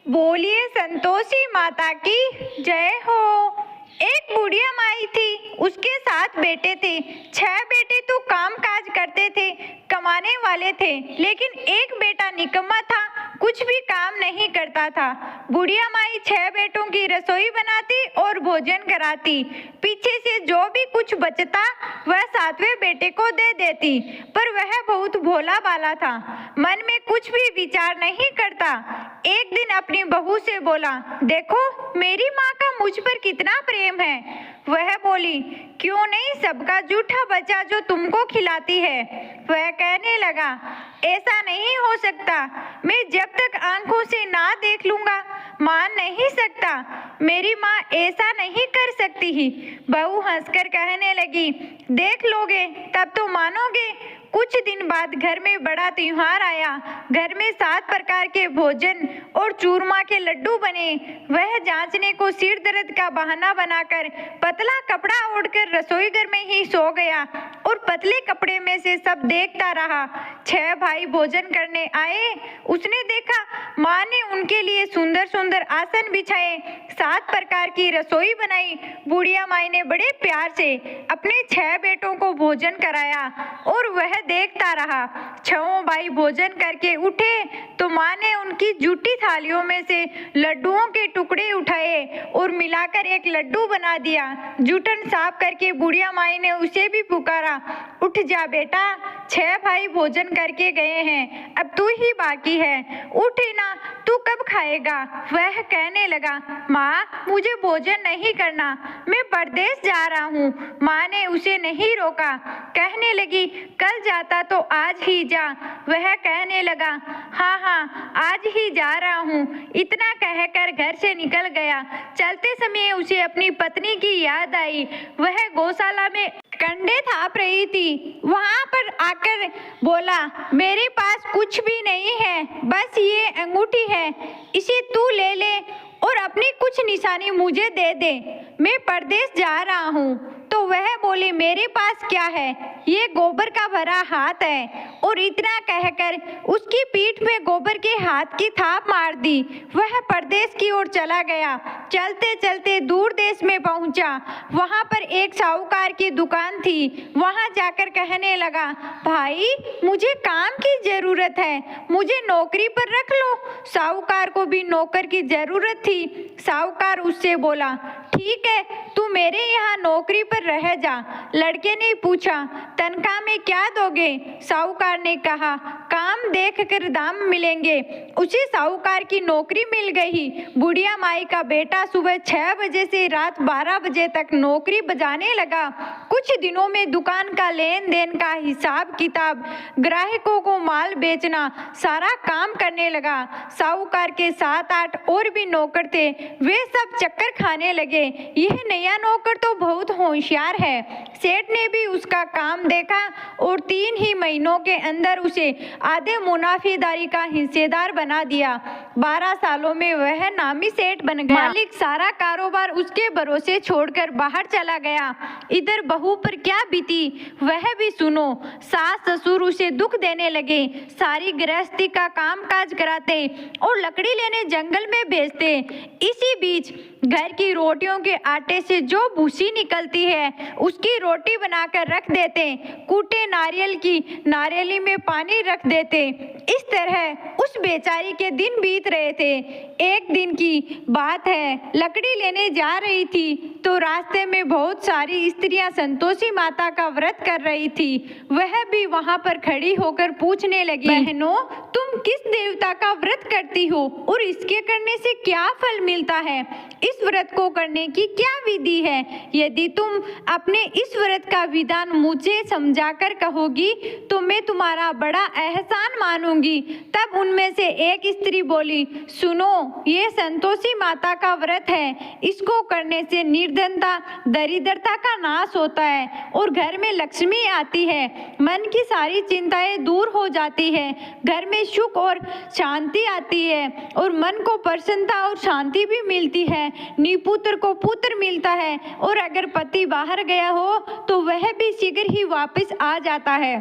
बोलिए संतोषी माता की जय हो। एक बुढ़िया माई थी, उसके 7 बेटे थे। 6 बेटे तो काम काज करते थे, कमाने वाले थे, लेकिन एक बेटा निकम्मा था, कुछ भी काम नहीं करता था। बुढ़िया माई 6 बेटों की रसोई बनाती और भोजन कराती। पीछे से जो भी कुछ बचता वह 7वें बेटे को दे देती, पर वह बहुत भोला भाला था, मन में कुछ भी विचार नहीं करता। एक दिन अपनी बहू से बोला, देखो मेरी माँ का मुझ पर कितना प्रेम है। वह बोली, क्यों नहीं, सबका जूठा बचा जो तुमको खिलाती है। वह कहने लगा, ऐसा नहीं हो सकता, मैं जब तक आंखों से ना देख लूंगा मान नहीं सकता। मेरी माँ ऐसा नहीं कर सकती ही। बहू हंसकर कहने लगी, देख लोगे तब तो मानोगे। कुछ दिन बाद घर में बड़ा त्योहार आया। घर में 7 प्रकार के भोजन और चूरमा के लड्डू बने। वह जांचने को सिर दर्द का बहाना बनाकर पतला कपड़ा ओढ़कर रसोई घर में ही सो गया और पतले कपड़े में से सब देखता रहा। 6 भाई भोजन करने आए। उसने देखा माँ ने उनके लिए सुंदर सुंदर आसन बिछाए, 7 प्रकार की रसोई बनाई। बुढ़िया माई ने बड़े प्यार से अपने 6 बेटों को भोजन कराया और वह देखता रहा। 6 भाई भोजन करके उठे तो माँ ने उनकी जूठी थालियों में से लड्डुओं के टुकड़े उठाए और मिलाकर एक लड्डू बना दिया। जूठन साफ करके बुढ़िया माई ने उसे भी पुकारा, उठ जा बेटा, 6 भाई भोजन करके गए हैं, अब तू ही बाकी है, उठ ना, तू कब खाएगा। वह कहने लगा, माँ मुझे भोजन नहीं करना, मैं परदेश जा रहा हूँ। माँ ने उसे नहीं रोका, कहने लगी, कल जाता तो आज ही जा। वह कहने लगा, हाँ हाँ आज ही जा रहा हूँ। इतना कहकर घर से निकल गया। चलते समय उसे अपनी पत्नी की याद आई। वह गौशाला में कंडे थाप रही थी। वहां पर आकर बोला, मेरे पास कुछ भी नहीं है, बस ये अंगूठी है, इसे तू ले ले और अपनी कुछ निशानी मुझे दे दे, मैं परदेश जा रहा हूँ। तो वह बोली, मेरे पास क्या है, ये गोबर का भरा हाथ है। और इतना कहकर उसकी पीठ में गोबर के हाथ की थाप मार दी। वह परदेश की ओर चला गया। चलते चलते दूर देश में पहुंचा। वहां पर एक साहूकार की दुकान थी। वहां जाकर कहने लगा, भाई मुझे काम की जरूरत है, मुझे नौकरी पर रख लो। साहूकार को भी नौकर की जरूरत थी। साहूकार उससे बोला, ठीक है, तू मेरे यहाँ नौकरी पर रह जा। लड़के ने पूछा, तनख्वाह में क्या दोगे। साहूकार ने कहा, काम देख कर दाम मिलेंगे। उसे साहूकार की नौकरी मिल गई। बुढ़िया माई का बेटा सुबह 6 बजे से रात 12 बजे तक नौकरी बजाने लगा। कुछ दिनों में दुकान का लेन देन का हिसाब किताब, ग्राहकों को माल बेचना, सारा काम करने लगा। साहूकार के 7-8 और भी नौकर थे, वे सब चक्कर खाने लगे। यह नया नौकर तो बहुत होशियार है। सेठ ने भी उसका काम देखा और 3 ही महीनों के अंदर उसे आधे मुनाफेदारी का हिस्सेदार बना दिया। 12 सालों में वह नामी सेठ बन गया। मालिक सारा कारोबार उसके भरोसे छोड़कर बाहर चला गया। इधर बहू पर क्या बीती वह भी सुनो। सास ससुर उसे दुख देने लगे, सारी गृहस्थी का काम काज कराते और लकड़ी लेने जंगल में भेजते। इसी बीच घर की रोटियों के आटे से जो भूसी निकलती है उसकी रोटी बनाकर रख देते। कूटे नारियल की नारियली में पानी रख देते। इस तरह उस बेचारी के दिन बीत रहे थे। एक दिन की बात है, लकड़ी लेने जा रही थी तो रास्ते में बहुत सारी स्त्रियां संतोषी माता का व्रत कर रही थी। वह भी वहां पर खड़ी होकर पूछने लगी, बहनों तुम किस देवता का व्रत करती हो और इसके करने से क्या फल मिलता है। इस व्रत को करने की क्या विधि है। यदि तुम अपने इस व्रत का विधान मुझे समझाकर कहोगी तो मैं तुम्हारा बड़ा एहसान मानूंगी। तब उनमें से एक स्त्री बोली, सुनो, ये संतोषी माता का व्रत है, इसको करने से निर्धनता दरिद्रता का नाश होता है और घर में लक्ष्मी आती है, मन की सारी चिंताएं दूर हो जाती है, घर में सुख और शांति आती है और मन को प्रसन्नता और शांति भी मिलती है। निपुत्र को पुत्र मिलता है और अगर पति बाहर गया हो तो वह भी शीघ्र ही वापस आ जाता है।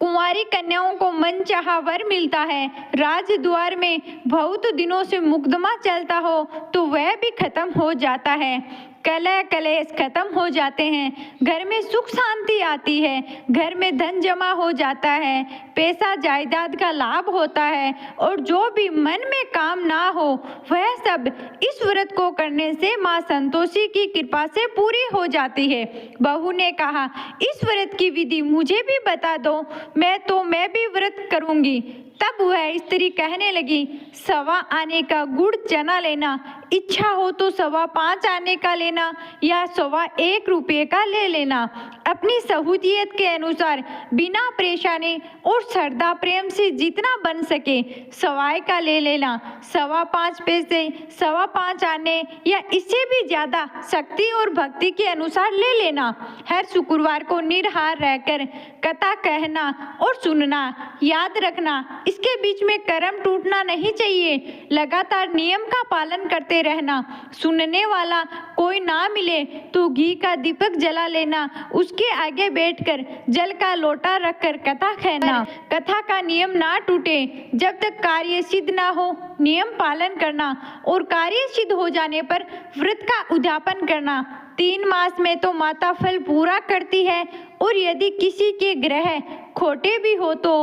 कुंवारी कन्याओं को मनचाहा वर मिलता है। राजद्वार में बहुत दिनों से मुकदमा चलता हो तो वह भी खत्म हो जाता है। कलह कलेश खत्म हो जाते हैं। घर में सुख शांति आती है। घर में धन जमा हो जाता है। पैसा जायदाद का लाभ होता है और जो भी मन में काम ना हो वह सब इस व्रत को करने से माँ संतोषी की कृपा से पूरी हो जाती है। बहू ने कहा, इस व्रत की विधि मुझे भी बता दो, मैं भी व्रत करूंगी। तब वह स्त्री कहने लगी, 1.25 आने का गुड़ चना लेना, इच्छा हो तो 5.25 आने का लेना या 1.25 रुपये का ले लेना। अपनी सहूलियत के अनुसार बिना परेशानी और श्रद्धा प्रेम से जितना बन सके 1.25 का ले लेना। 5.25 पैसे 5.25 आने या इससे भी ज़्यादा शक्ति और भक्ति के अनुसार ले लेना। हर शुक्रवार को निराहार रहकर कथा कहना और सुनना। याद रखना, इसके बीच में कर्म टूटना नहीं चाहिए। लगातार नियम का पालन करते रहना। सुनने वाला कोई ना मिले तो घी का दीपक जला लेना। उसके आगे बैठकर जल का लोटा रखकर कथा कहना। कथा का नियम ना टूटे जब तक कार्य सिद्ध ना हो नियम पालन करना और कार्य सिद्ध हो जाने पर व्रत का उद्यापन करना। 3 मास में तो माता फल पूरा करती है और यदि किसी के ग्रह खोटे भी हो तो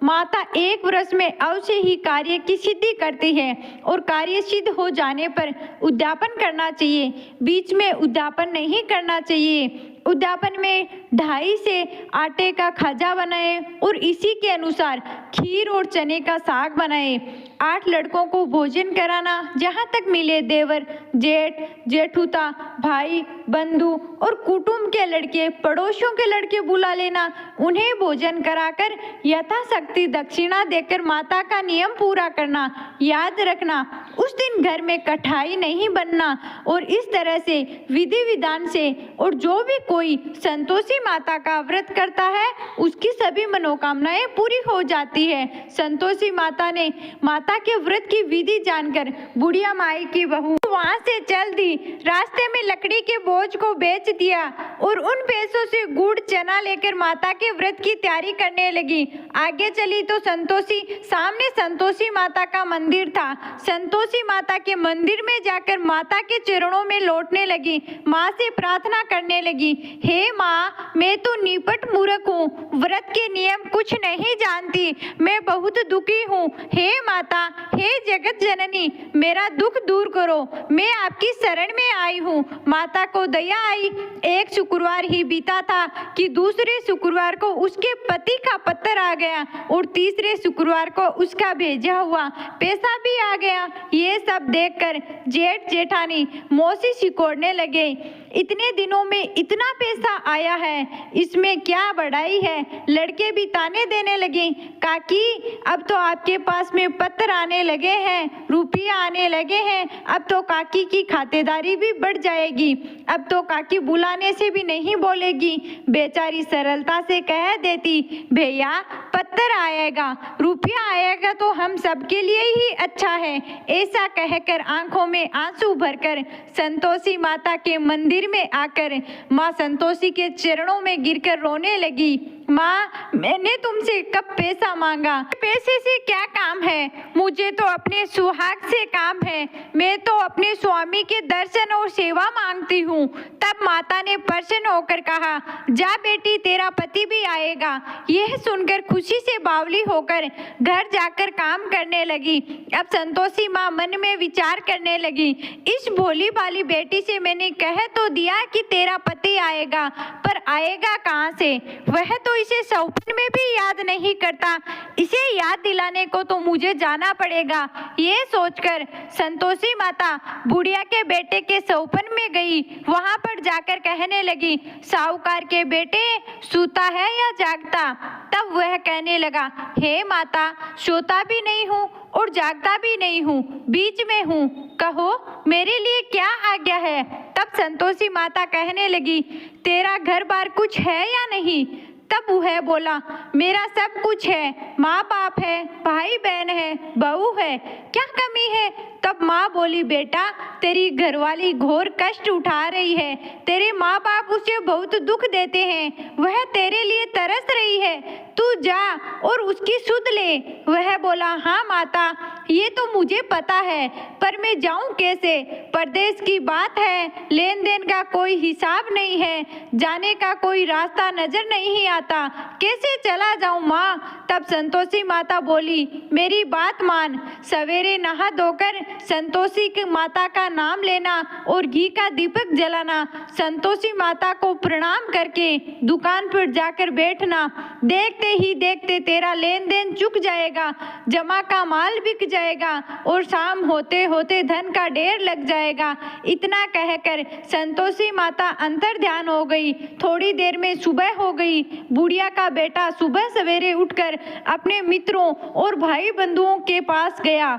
माता 1 वर्ष में अवश्य ही कार्य की सिद्धि करती है और कार्य सिद्ध हो जाने पर उद्यापन करना चाहिए। बीच में उद्यापन नहीं करना चाहिए। उद्यापन में 2.5 से आटे का खाजा बनाए और इसी के अनुसार खीर और चने का साग बनाए। 8 लड़कों को भोजन कराना, जहाँ तक मिले देवर, जेठ, जेठुता, भाई, बंधु और कुटुंब के लड़के, पड़ोसियों के लड़के बुला लेना। उन्हें भोजन कराकर यथाशक्ति दक्षिणा देकर माता का नियम पूरा करना। याद रखना, उस दिन घर में कठाई नहीं बनना और इस तरह से विधि विधान से और जो भी कोई संतोषी माता का व्रत करता है उसकी सभी मनोकामनाएं पूरी हो जाती है। संतोषी माता ने माता के व्रत की विधि जानकर बुढ़िया माई की बहू वहां से चल दी। रास्ते में लकड़ी के बोझ को बेच दिया और उन पैसों से गुड़ चना लेकर माता के व्रत की तैयारी करने लगी। आगे चली तो सामने संतोषी माता का मंदिर था। संतोषी माता के मंदिर में जाकर माता के चरणों में लौटने लगी। माँ से प्रार्थना करने लगी, हे माँ, मैं तो निपट मूर्ख हूँ, व्रत के नियम कुछ नहीं जानती, मैं बहुत दुखी हूँ। हे माता, हे जगत जननी, मेरा दुख दूर करो, मैं आपकी शरण में आई हूँ। माता को दया आई। एक शुक्रवार ही बीता था कि दूसरे शुक्रवार को उसके पति का पत्र आ गया और तीसरे शुक्रवार को उसका भेजा हुआ पैसा भी आ गया। ये सब देखकर जेठ जेठानी मौसी सिकोड़ने लगे। इतने दिनों में इतना पैसा आया है, इसमें क्या बढ़ाई है। लड़के भी ताने देने लगे, काकी अब तो आपके पास में पत्र आने लगे हैं, रुपया आने लगे हैं, अब तो काकी की खातेदारी भी बढ़ जाएगी, अब तो काकी बुलाने से भी नहीं बोलेगी। बेचारी सरलता से कह देती, भैया पत्र आएगा, रुपया आएगा तो हम सबके लिए ही अच्छा है। ऐसा कहकर आंखों में आंसू भरकर संतोषी माता के मंदिर में आकर माँ संतोषी के चरणों में गिरकर रोने लगी। माँ, मैंने तुमसे कब पैसा मांगा? पैसे से क्या काम है? मुझे तो अपने सुहाग से काम है। मैं तो अपने स्वामी के दर्शन और सेवा मांगती हूँ। तब माता ने प्रसन्न होकर कहा, जा बेटी, तेरा पति भी आएगा। यह सुनकर खुशी से बावली होकर घर जाकर काम करने लगी। अब संतोषी माँ मन में विचार करने लगी, इस भोली भाली बेटी से मैंने कह तो दिया कि तेरा पति आएगा, पर आएगा कहाँ से? वह तो इसे सौपन में भी याद नहीं करता। इसे याद दिलाने को तो मुझे जाना पड़ेगा। ये सोचकर संतोषी माता बुढ़िया के बेटे के सौपन में गई। वहां पर जाकर कहने लगी, साहूकार के बेटे, सूता है या जागता? तब वह कहने लगा, हे माता, सोता भी नहीं हूँ और जागता भी नहीं हूँ, बीच में हूँ, कहो मेरे लिए क्या आज्ञा है? तब संतोषी माता कहने लगी, तेरा घर बार कुछ है या नहीं? तब वह बोला, मेरा सब कुछ है, माँ बाप है, भाई बहन है, बहू है, क्या कमी है? तब माँ बोली, बेटा तेरी घरवाली घोर कष्ट उठा रही है, तेरे माँ बाप उसे बहुत दुख देते हैं, वह तेरे लिए तरस रही है, तू जा और उसकी सुध ले। वह बोला, हाँ माता, ये तो मुझे पता है, पर मैं जाऊं कैसे? परदेश की बात है, लेन देन का कोई हिसाब नहीं है, जाने का कोई रास्ता नजर नहीं आता, कैसे चला जाऊं माँ? तब संतोषी माता बोली, मेरी बात मान, सवेरे नहा धोकर संतोषी की माता का नाम लेना और घी का दीपक जलाना। संतोषी माता को प्रणाम करके दुकान पर जाकर बैठना। देखते ही देखते तेरा लेन देन चुक जाएगा, जमा का माल बिक जाएगा और शाम होते होते धन का ढेर लग जाएगा। इतना कहकर संतोषी माता अंतर ध्यान हो गई। थोड़ी देर में सुबह हो गई। बुढ़िया का बेटा सुबह सवेरे उठकर अपने मित्रों और भाई बंधुओं के पास गया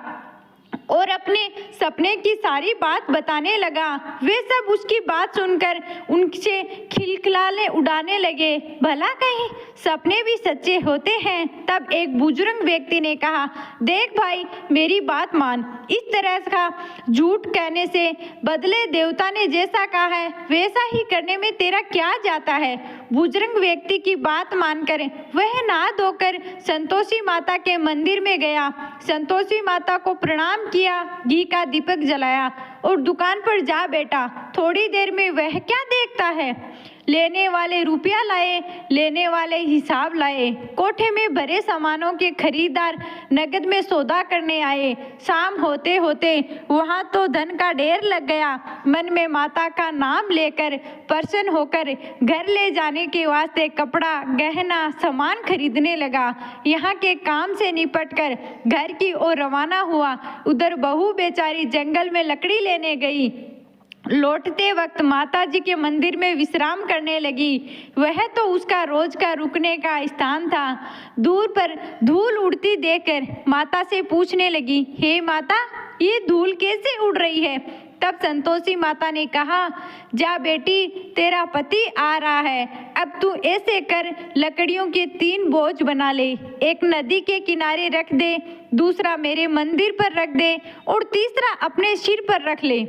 और अपने सपने की सारी बात बताने लगा। वे सब उसकी बात सुनकर उनसे खिलखिलाने उड़ाने लगे। भला कहीं सपने भी सच्चे होते हैं। तब एक बुजुर्ग व्यक्ति ने कहा, देख भाई, मेरी बात मान, इस तरह का झूठ कहने से बदले देवता ने जैसा कहा है वैसा ही करने में तेरा क्या जाता है? बुजुर्ग व्यक्ति की बात मानकर वह नहा धोकर संतोषी माता के मंदिर में गया। संतोषी माता को प्रणाम किया, घी का दीपक जलाया और दुकान पर जा बैठा। थोड़ी देर में वह क्या देखता है, लेने वाले रुपया लाए, लेने वाले हिसाब लाए। कोठे में भरे सामानों के खरीदार नगद में सौदा करने आए। शाम होते होते वहां तो धन का ढेर लग गया। मन में माता का नाम लेकर प्रसन्न होकर घर ले जाने के वास्ते कपड़ा, गहना, सामान खरीदने लगा। यहाँ के काम से निपटकर घर की ओर रवाना हुआ। उधर बहू बेचारी जंगल में लकड़ी लेने गई। लौटते वक्त माताजी के मंदिर में विश्राम करने लगी। वह तो उसका रोज का रुकने का स्थान था। दूर पर धूल उड़ती देखकर माता से पूछने लगी, हे माता, ये धूल कैसे उड़ रही है? तब संतोषी माता ने कहा, जा बेटी, तेरा पति आ रहा है। अब तू ऐसे कर, लकड़ियों के 3 बोझ बना ले। एक नदी के किनारे रख दे, दूसरा मेरे मंदिर पर रख दे और तीसरा अपने सिर पर रख ले।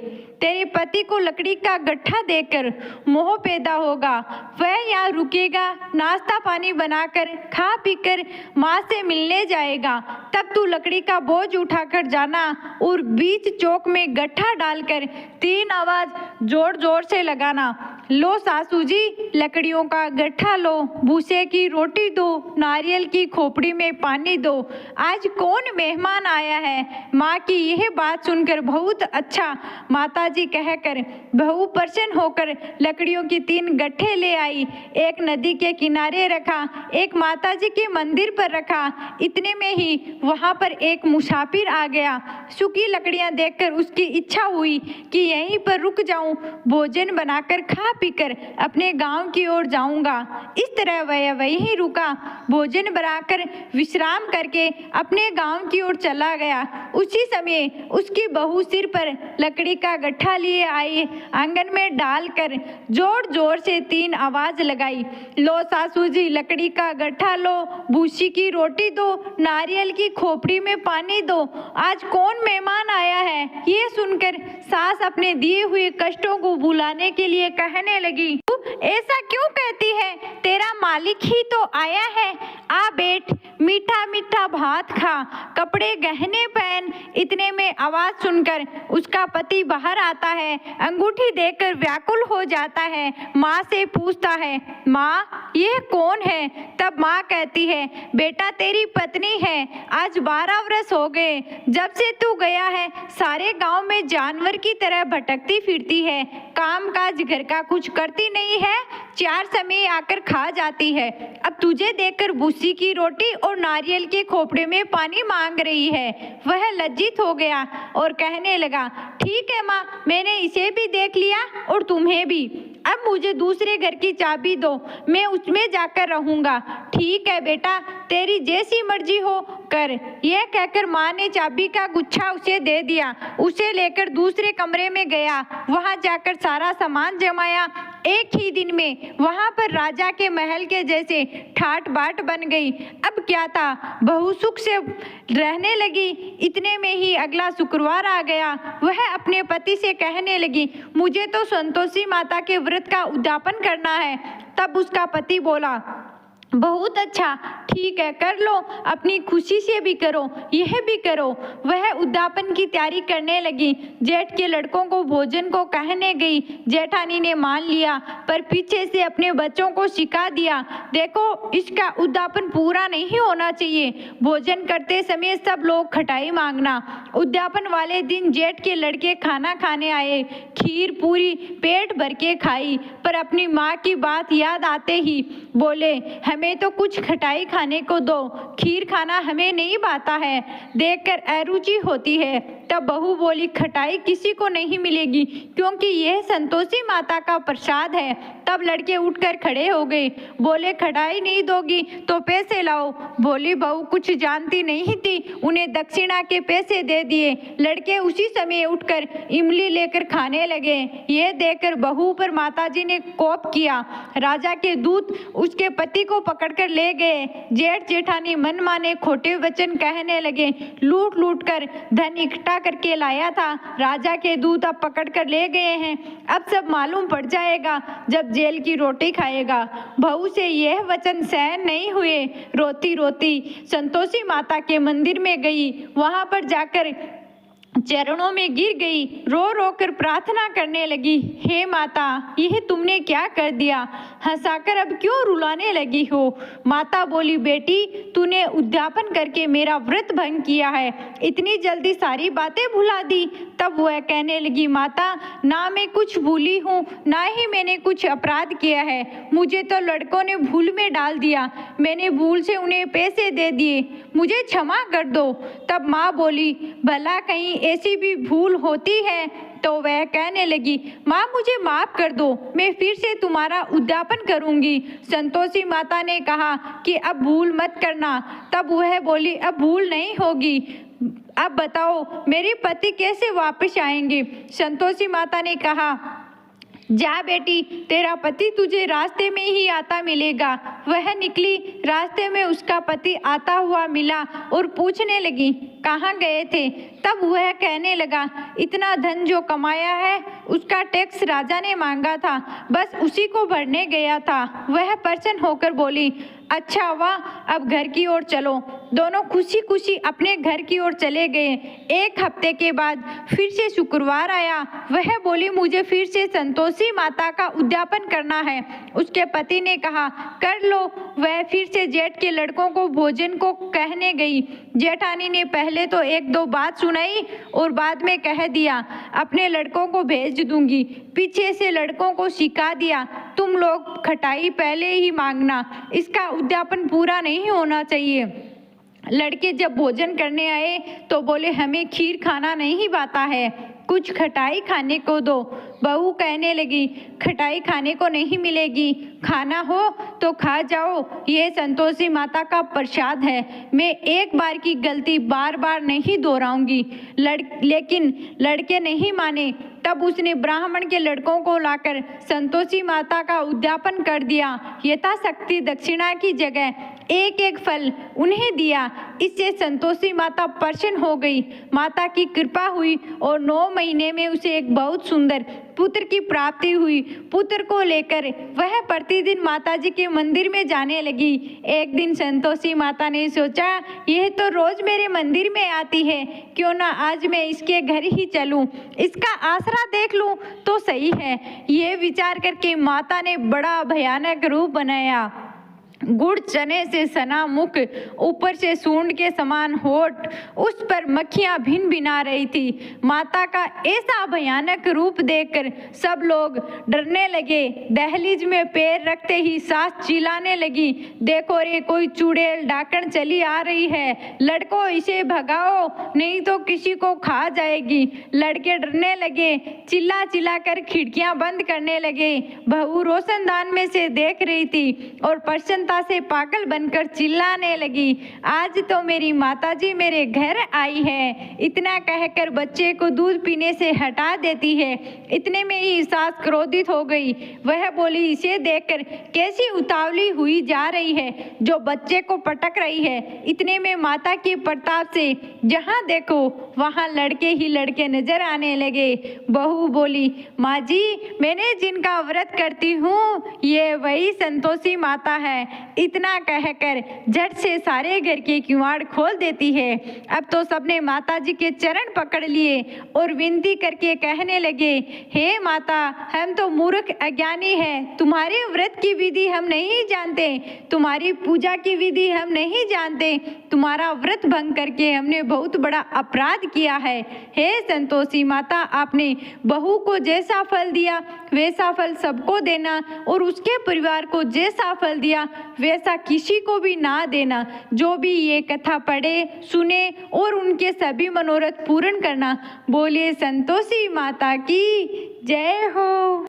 तेरे पति को लकड़ी का गट्ठा देकर मोह पैदा होगा। वह यहाँ रुकेगा, नाश्ता पानी बनाकर खा पीकर माँ से मिलने जाएगा। तब तू लकड़ी का बोझ उठाकर जाना और बीच चौक में गट्ठा डालकर 3 आवाज जोर जोर से लगाना। लो सासू जी, लकड़ियों का गट्ठा लो, भूसे की रोटी दो, नारियल की खोपड़ी में पानी दो। आज कौन मेहमान आया है? माँ की यह बात सुनकर बहुत अच्छा माताजी कहकर बहू प्रसन्न होकर लकड़ियों की 3 गट्ठे ले आई। एक नदी के किनारे रखा, एक माताजी के मंदिर पर रखा। इतने में ही वहाँ पर एक मुसाफिर आ गया। सूखी लकड़ियाँ देखकर उसकी इच्छा हुई कि यहीं पर रुक जाऊं, भोजन बनाकर खा पीकर अपने गांव की ओर जाऊंगा। इस तरह वह वहीं रुका, भोजन बनाकर विश्राम करके अपने गांव की ओर चला गया। उसी समय उसकी बहू सिर पर लकड़ी का गट्ठा लिए आई। आंगन में डालकर जोर जोर से 3 आवाज लगाई, लो सासू जी, लकड़ी का गट्ठा लो, भूसी की रोटी दो, नारियल की खोपड़ी में पानी दो। आज कौन मेहमान आया है? ये सुनकर सास अपने दिए हुए कष्टों को भुलाने के लिए कहने लगी, तू ऐसा क्यों कहती है? तेरा मालिक ही तो आया है। आ बैठ, मीठा मीठा भात खा, कपड़े गहने पहन। इतने में आवाज सुनकर उसका पति बाहर आता है। अंगूठी देखकर व्याकुल हो जाता है। माँ से पूछता है, माँ, यह कौन है? तब माँ कहती है, बेटा, तेरी पत्नी है। आज 12 वर्ष हो गए जब से तू गया है। सारे गांव में जानवर की तरह भटकती फिरती है, काम काज घर का कुछ करती नहीं है, 4 समय आकर खा जाती है। अब तुझे देखकर भूसी की रोटी और नारियल के खोपड़े में पानी मांग रही है। वह लज्जित हो गया और कहने लगा, ठीक है माँ, मैंने इसे भी देख लिया और तुम्हें भी। अब मुझे दूसरे घर की चाबी दो, मैं उसमें जाकर रहूंगा। ठीक है बेटा, तेरी जैसी मर्जी हो कर। यह कहकर माँ ने चाबी का गुच्छा उसे दे दिया। उसे लेकर दूसरे कमरे में गया। वहां जाकर सारा सामान जमाया। एक ही दिन में वहां पर राजा के महल के जैसे ठाट बाट बन गई। अब क्या था, बहू सुख से रहने लगी। इतने में ही अगला शुक्रवार आ गया। वह अपने पति से कहने लगी, मुझे तो संतोषी माता के व्रत का उद्यापन करना है। तब उसका पति बोला, बहुत अच्छा, ठीक है, कर लो, अपनी खुशी से भी करो, यह भी करो। वह उद्यापन की तैयारी करने लगी। जेठ के लड़कों को भोजन को कहने गई। जेठानी ने मान लिया, पर पीछे से अपने बच्चों को सिखा दिया, देखो इसका उद्यापन पूरा नहीं होना चाहिए। भोजन करते समय सब लोग खटाई मांगना। उद्यापन वाले दिन जेठ के लड़के खाना खाने आए। खीर पूरी पेट भर के खाई, पर अपनी माँ की बात याद आते ही बोले, हमें तो कुछ खटाई खाने को दो, खीर खाना हमें नहीं भाता है, देखकर अरुचि होती है। तब बहू बोली, खटाई किसी को नहीं मिलेगी, क्योंकि यह संतोषी माता का प्रसाद है। तब लड़के उठकर खड़े हो गए, बोले, खटाई नहीं दोगी तो पैसे लाओ। बोली बहू कुछ जानती नहीं थी, उन्हें दक्षिणा के पैसे दे दिए। लड़के उसी समय उठकर इमली लेकर खाने लगे। ये देखकर बहू पर माताजी ने कोप किया। राजा के दूत उसके पति को पकड़कर ले गए। जेठ जेठानी मनमाने खोटे वचन कहने लगे, लूट लूट कर धन इकट्ठा करके लाया था, राजा के दूत अब पकड़ कर ले गए हैं, अब सब मालूम पड़ जाएगा जब जेल की रोटी खाएगा। बहू से यह वचन सहन नहीं हुए। रोती रोती संतोषी माता के मंदिर में गई। वहां पर जाकर चरणों में गिर गई, रो रो कर प्रार्थना करने लगी, हे माता, यह तुमने क्या कर दिया, हंसाकर अब क्यों रुलाने लगी हो। माता बोली, बेटी तूने उद्यापन करके मेरा व्रत भंग किया है, इतनी जल्दी सारी बातें भुला दी। तब वह कहने लगी, माता ना मैं कुछ भूली हूँ, ना ही मैंने कुछ अपराध किया है, मुझे तो लड़कों ने भूल में डाल दिया, मैंने भूल से उन्हें पैसे दे दिए, मुझे क्षमा कर दो। तब माँ बोली, भला कहीं ऐसी भी भूल होती है। तो वह कहने लगी, माँ मुझे माफ कर दो, मैं फिर से तुम्हारा उद्यापन करूंगी। संतोषी माता ने कहा कि अब भूल मत करना। तब वह बोली, अब भूल नहीं होगी, अब बताओ मेरे पति कैसे वापस आएंगे। संतोषी माता ने कहा, जा बेटी, तेरा पति तुझे रास्ते में ही आता मिलेगा। वह निकली, रास्ते में उसका पति आता हुआ मिला और पूछने लगी, कहाँ गए थे। तब वह कहने लगा, इतना धन जो कमाया है उसका टैक्स राजा ने मांगा था, बस उसी को भरने गया था। वह प्रसन्न होकर बोली, अच्छा वाह, अब घर की ओर चलो। दोनों खुशी खुशी अपने घर की ओर चले गए। एक हफ्ते के बाद फिर से शुक्रवार आया। वह बोली, मुझे फिर से संतोषी माता का उद्यापन करना है। उसके पति ने कहा, कर लो। वह फिर से जेठ के लड़कों को भोजन को कहने गई। जेठानी ने पहले तो एक दो बात सुनाई और बाद में कह दिया, अपने लड़कों को भेज दूंगी। पीछे से लड़कों को सिखा दिया, तुम लोग खटाई पहले ही मांगना, इसका उद्यापन पूरा नहीं होना चाहिए। लड़के जब भोजन करने आए तो बोले, हमें खीर खाना नहीं भाता है, कुछ खटाई खाने को दो। बहू कहने लगी, खटाई खाने को नहीं मिलेगी, खाना हो तो खा जाओ, ये संतोषी माता का प्रसाद है, मैं एक बार की गलती बार बार नहीं दोहराऊंगी। लेकिन लड़के नहीं माने। तब उसने ब्राह्मण के लड़कों को लाकर संतोषी माता का उद्यापन कर दिया। यथाशक्ति दक्षिणा की जगह एक एक फल उन्हें दिया। इससे संतोषी माता प्रसन्न हो गई। माता की कृपा हुई और 9 महीने में उसे एक बहुत सुंदर पुत्र की प्राप्ति हुई। पुत्र को लेकर वह प्रतिदिन माताजी के मंदिर में जाने लगी। एक दिन संतोषी माता ने सोचा, यह तो रोज मेरे मंदिर में आती है, क्यों ना आज मैं इसके घर ही चलूं, इसका आसरा देख लूं तो सही है। ये विचार करके माता ने बड़ा भयानक रूप बनाया। गुड़ चने से सना मुख, ऊपर से सूंड के समान होठ, उस पर मक्खियां भिन भिना रही थी। माता का ऐसा भयानक रूप देखकर सब लोग डरने लगे। दहलीज में पैर रखते ही सास चिल्लाने लगी, देखो रे, कोई चुड़ैल डाकण चली आ रही है, लड़कों इसे भगाओ नहीं तो किसी को खा जाएगी। लड़के डरने लगे, चिल्ला चिल्ला कर खिड़कियां बंद करने लगे। बहू रोशनदान में से देख रही थी और प्रसन्नता से पागल बनकर चिल्लाने लगी, आज तो मेरी माताजी मेरे घर आई है। इतना कहकर बच्चे को दूध पीने से हटा देती है। इतने में ही सास क्रोधित हो गई। वह बोली, इसे देखकर कैसी उतावली हुई जा रही है जो बच्चे को पटक रही है। इतने में माता के प्रताप से जहां देखो वहां लड़के ही लड़के नजर आने लगे। बहू बोली, माँ जी, मैंने जिनका व्रत करती हूँ ये वही संतोषी माता है। इतना कहकर झट से सारे घर के किवाड़ खोल देती है। अब तो सबने माता जी के चरण पकड़ लिए और विनती करके कहने लगे, हे माता, हम तो मूर्ख अज्ञानी हैं, तुम्हारे व्रत की विधि हम नहीं जानते, तुम्हारी पूजा की विधि हम नहीं जानते, तुम्हारा व्रत भंग करके हमने बहुत बड़ा अपराध किया है। हे संतोषी माता, आपने बहू को जैसा फल दिया वैसा फल सबको देना और उसके परिवार को जैसा फल दिया वैसा किसी को भी ना देना। जो भी ये कथा पढ़े सुने और उनके सभी मनोरथ पूर्ण करना। बोलिए संतोषी माता की जय हो।